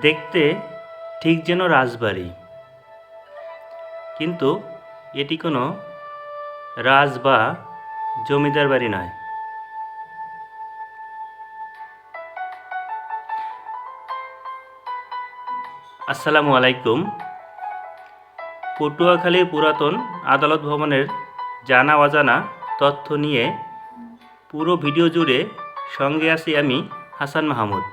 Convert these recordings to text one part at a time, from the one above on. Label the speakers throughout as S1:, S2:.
S1: দেখতে ঠিক যেন রাজবাড়ি, কিন্তু এটি কোনো রাজ বা জমিদার বাড়ি নয়। আসসালামু আলাইকুম। পটুয়াখালীর পুরাতন আদালত ভবনের জানা অজানা তথ্য নিয়ে পুরো ভিডিও জুড়ে সঙ্গে আছি আমি, হাসান মাহমুদ।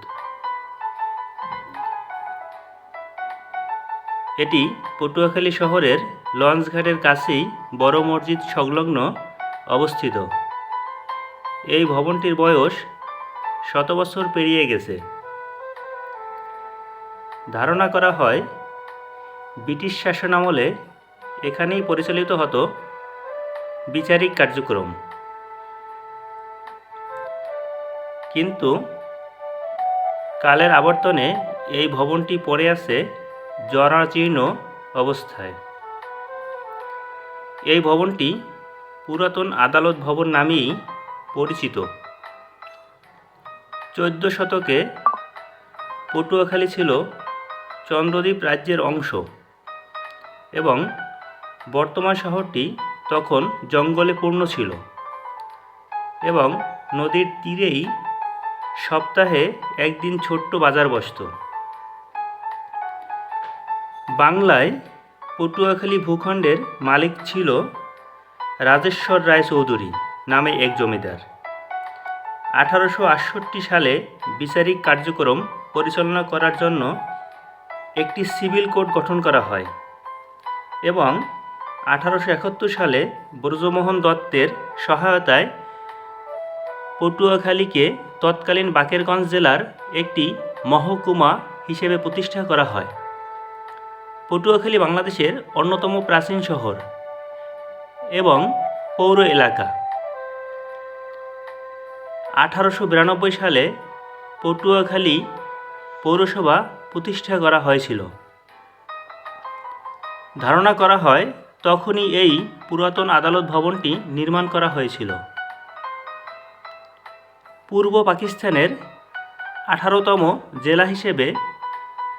S1: এটি পটুয়াখালী শহরের লঞ্চঘাটের কাছেই বড় মসজিদ সংলগ্ন অবস্থিত। এই ভবনটির বয়স 100 বছর পেরিয়ে গেছে। ধারণা করা হয় ব্রিটিশ শাসনামলে এখানেই পরিচালিত হতো বিচারিক কার্যক্রম, কিন্তু কালের আবর্তনে এই ভবনটি পড়ে আছে জরাজীর্ণ অবস্থায়। এই ভবনটি পুরাতন আদালত ভবন নামেই পরিচিত। 14 শতকে পটুয়াখালী ছিল চন্দ্রদ্বীপ রাজ্যের অংশ এবং বর্তমান শহরটি তখন জঙ্গলে পূর্ণ ছিল এবং নদীর তীরেই সপ্তাহে একদিন ছোট্ট বাজার বসত। বাংলায় পটুয়াখালী ভূখণ্ডের মালিক ছিল রাজেশ্বর রায় চৌধুরী নামে এক জমিদার। 1868 সালে বিচারিক কার্যক্রম পরিচালনা করার জন্য একটি সিভিল কোর্ট গঠন করা হয় এবং 1871 সালে ব্রজমোহন দত্তের সহায়তায় পটুয়াখালীকে তৎকালীন বাকেরগঞ্জ জেলার একটি মহকুমা হিসেবে প্রতিষ্ঠা করা হয়। পটুয়াখালী বাংলাদেশের অন্যতম প্রাচীন শহর এবং পৌর এলাকা। 1892 সালে পটুয়াখালী পৌরসভা প্রতিষ্ঠা করা হয়েছিল। ধারণা করা হয় তখনই এই পুরাতন আদালত ভবনটি নির্মাণ করা হয়েছিল। পূর্ব পাকিস্তানের 18তম জেলা হিসেবে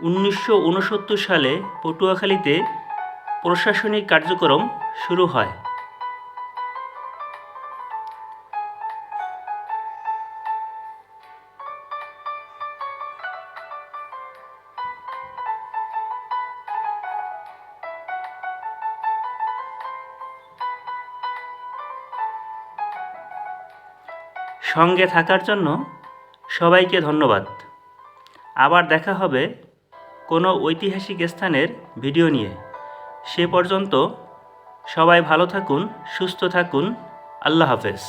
S1: 1969 সালে পটুয়াখালীতে প্রশাসনিক কার্যক্রম শুরু হয়। সঙ্গে থাকার জন্য সবাইকে ধন্যবাদ। আবার দেখা হবে কোনো ঐতিহাসিক স্থানের ভিডিও নিয়ে। সে পর্যন্ত সবাই ভালো থাকুন, সুস্থ থাকুন। আল্লাহ হাফেজ।